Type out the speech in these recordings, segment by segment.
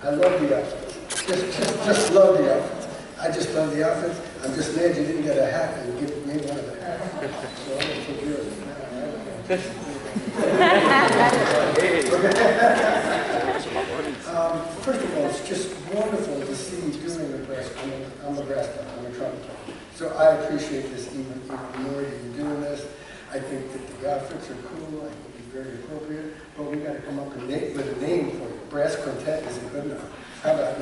I love the outfits. Just love the outfits. I just love the outfits. I'm just mad you didn't get a hat and give me one of the hats. So I'm going to take yours. First of all, it's just wonderful to see you doing the brass. I'm a brass player. I'm a trumpet player. So I appreciate this even more that you're doing this. I think that the outfits are cool. I think it's very appropriate. But we got to come up with a name for it. Brass Quintet isn't good enough. How about,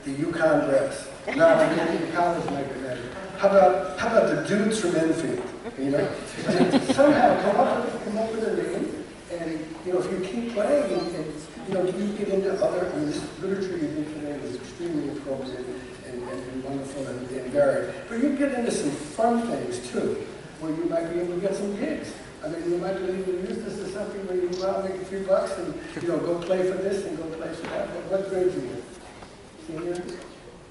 the Yukon Brass? No, I mean, the college might be better. How about the dudes from Enfield? Somehow come up with a name, and if you keep playing and you get into other. This literature you did today was extremely appropriate and wonderful and varied. But you get into some fun things too, where you might be able to get some gigs. I mean, you might be able to use this as something where you go out and make a few bucks and go play for this and go play for that. What grade are you in? Senior?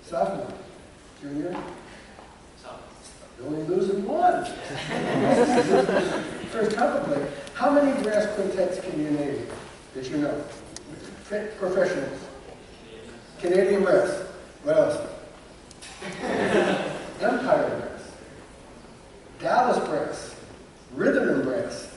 Sophomore? Junior? You're only losing one. First trumpet player. How many brass quintets can you name that you know? Professionals. Canadian brass. What else? Empire brass. Dallas brass. Rhythm and brass.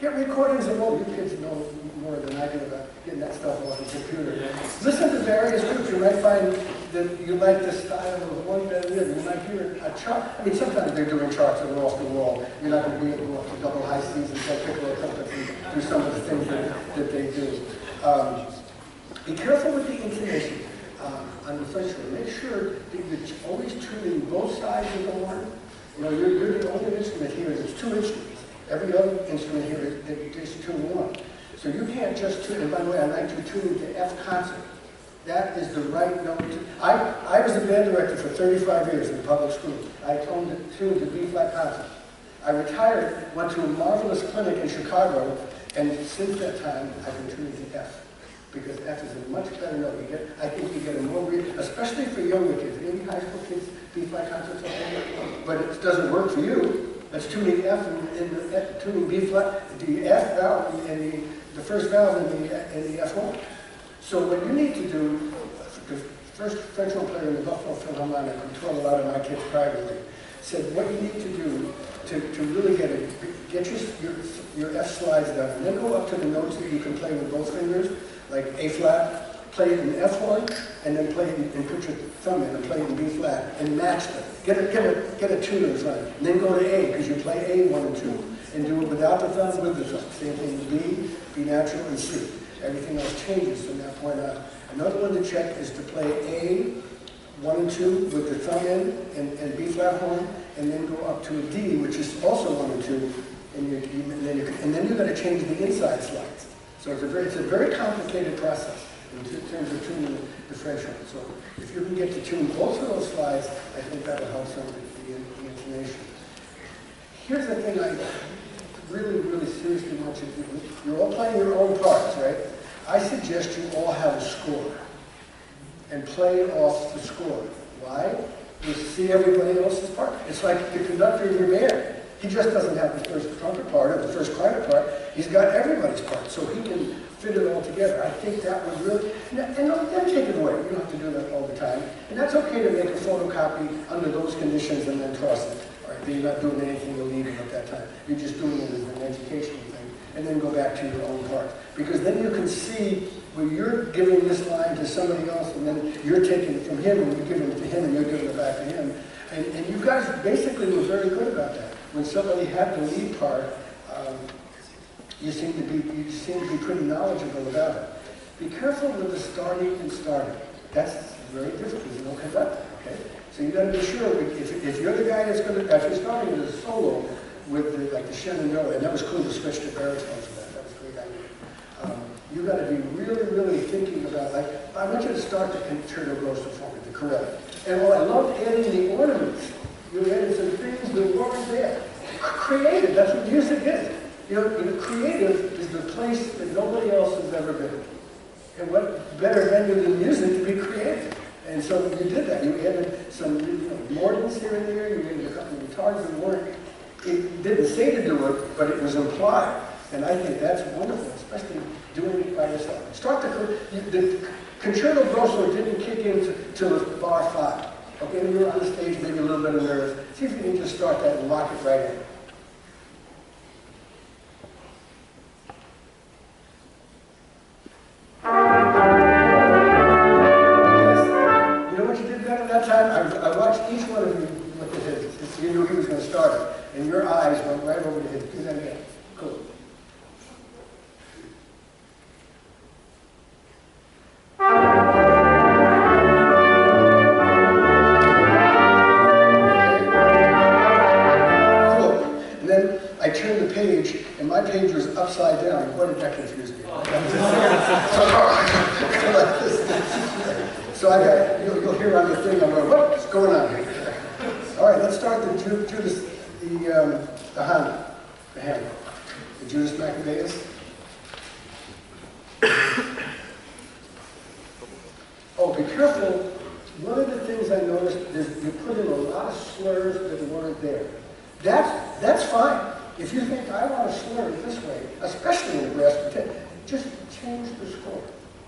Get recordings of all. You kids know more than I do about getting that stuff off the computer. Listen to various groups. You might find that you like the style of one better than the other. You might hear a chart. I mean, sometimes they're doing charts that are off the wall. You're not going to be able to go up to double high C's and play piccolo trumpets and do some of the things that they do. Be careful with the intonation on the French horn. Make sure that you're always tuning both sides of the horn. You're the only instrument here. There's two instruments. Every other instrument here is tune one. So you can't just tune. And by the way, I like to tune the F concert. That is the right note. I was a band director for 35 years in the public school. I tuned the B-flat concert. I retired, went to a marvelous clinic in Chicago, and since that time, I've been tuning the F. Because F is a much better note. I think you get a more real, especially for younger kids. Maybe high school kids, B-flat concerts, but it doesn't work for you. That's tuning F and tuning B-flat, the F valve and the first valve in the F horn. So what you need to do, the first French horn player in the Buffalo Philharmonic, who taught a lot of my kids privately, said what you need to do to really get your F slides down, and then go up to the notes that you can play with both fingers, like A flat, play it in F horn, and then play it and put your thumb in and play it in B flat, and match them. Get a tune in front, and then go to A, because you play A 1 and 2, and do it without the thumb, with the thumb. Same thing with B natural, and C. Everything else changes from that point on. Another one to check is to play A 1 and 2 with the thumb in and B flat horn, and then go up to a D, which is also 1 and 2, and then you've got to change the inside slides. So it's a very complicated process in terms of tuning the French horn. So if you can get to tune both of those slides, I think that will help some of the intonation. Here's the thing I really, really seriously want you to do. You're all playing your own parts, right? I suggest you all have a score and play off the score. Why? You see everybody else's part. It's like the conductor of your band. He just doesn't have the first trumpet part or the first clarinet part. He's got everybody's part, so he can fit it all together. I think that would really, and don't take it away. You don't have to do that all the time. And that's okay to make a photocopy under those conditions and then toss it. All right, you're not doing anything illegal at that time. You're just doing it as an educational thing, and then go back to your own part. Because then you can see where you're giving this line to somebody else, and then you're taking it from him, and you're giving it to him, and you're giving it back to him. And you guys basically were very good about that. When somebody had the lead part, you seem to be pretty knowledgeable about it. Be careful with the starting and starting. That's very difficult. There's no conductor. Okay, so you got to be sure if you're the guy that's going to, if you're starting with a solo with like the Shenandoah, and that was cool to switch to baritone for that. That was a great idea. You got to be really, really thinking about, like, I want you to start the concerto grosso forward, the Corelli. And I loved adding the ornaments. You added some things that weren't there. Creative, that's what music is. Creative is the place that nobody else has ever been. And what better venue than music to be creative? And so you did that. You added some Mordens here and there. You added a couple of guitars that weren't. It didn't say to do it, but it was implied. And I think that's wonderful, especially doing it by yourself. Start the concerto grosso didn't kick in till bar 5. Okay, when you're on the stage, maybe a little bit of nerves. See if you can just start that and lock it right in. Yes. You know what you did better that time? I watched each one of you look at his. You knew he was going to start it. And your eyes went right over to his. Do that again. Cool. I turned the page, and my page was upside down. Boy, did that confuse me. So I got, you'll hear on the thing, I'm going, what's going on here? All right, let's start the Judas, the hand, the Judas Maccabeus. Oh, be careful. One of the things I noticed is you put in a lot of slurs that weren't there. That's fine. If you think I want to slur it this way, especially in the brass quintet, just change the score.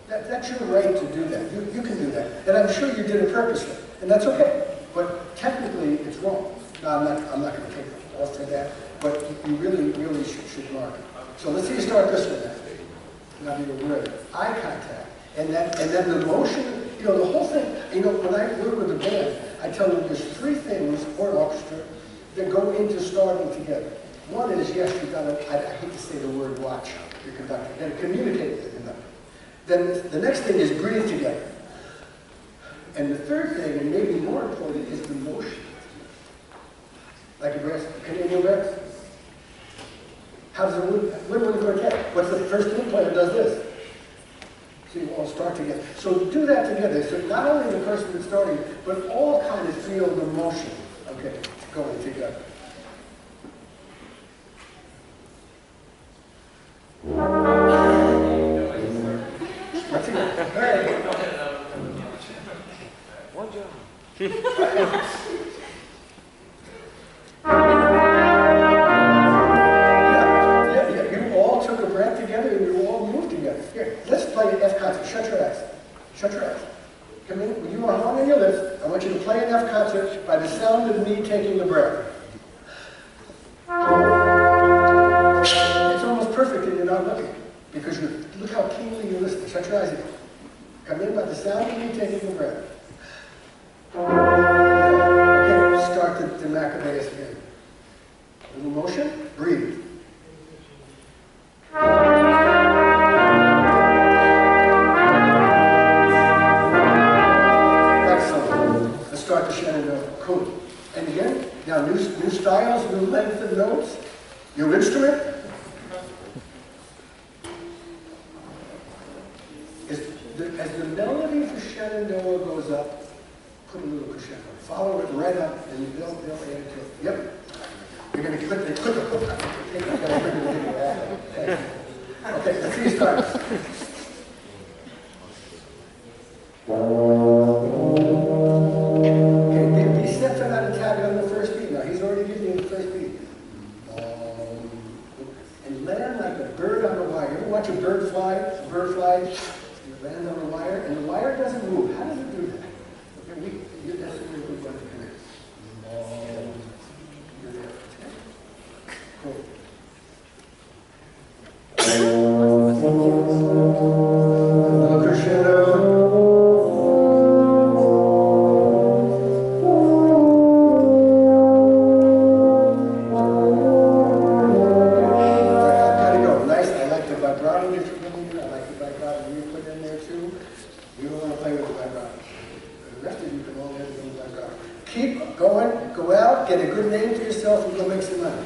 That's your right to do that. You can do that. And I'm sure you did it purposely. And that's okay. But technically, it's wrong. Now, I'm not going to take off for that. But you really, really should mark it. So let's see you start this one now. Now, be aware of eye contact. And then the motion, the whole thing. When I work with a band, I tell them there's 3 things, or an orchestra, that go into starting together. One is, yes, you've got to, I hate to say the word watch your conductor, you've got to communicate with the conductor. Then the next thing is breathe together. And the third thing, and maybe more important, is the motion. Like a brass, Canadian brass. How does it woodwind quartet? What's the first flute player does this? So you all start together. So do that together. So not only the person that's starting, but all kind of feel the motion, okay, going together. Let's see. All right. One job. You all took a breath together and you all moved together. Here, let's play an F concert. Shut your eyes. Shut your eyes. Come in. When you are on your lips, I want you to play an F concert by the sound of me taking the breath. It's almost perfect and you're not looking. Because look how keenly you listen. Shut your eyes again. Come in by the sound of me taking the breath. Okay, start the Maccabeus again. A little motion, breathe. Excellent. Let's start the Shenandoah. Cool. And again, now new styles, new length of notes. Your instrument. As the melody for Shenandoah goes up, put a little crescendo. Follow it right up, and they'll add to it. Yep. You're going to click the Okay, let's see you start. Okay, be set for that attack on the first beat. Now, he's already giving you the first beat. And land like a bird on a wire. You ever watch a bird fly? A bird fly? Land on the wire, and the wire doesn't move. How does it do that? Okay, that's a really good one to connect. You're there. Okay? Cool. Little crescendo. I've got to go. Nice. I like the vibrato that you're putting in. I like the vibrato you put in there too. You don't want to play with the vibrato. The rest of you can all have the vibrato. Keep going. Go out. Get a good name for yourself and go make some money.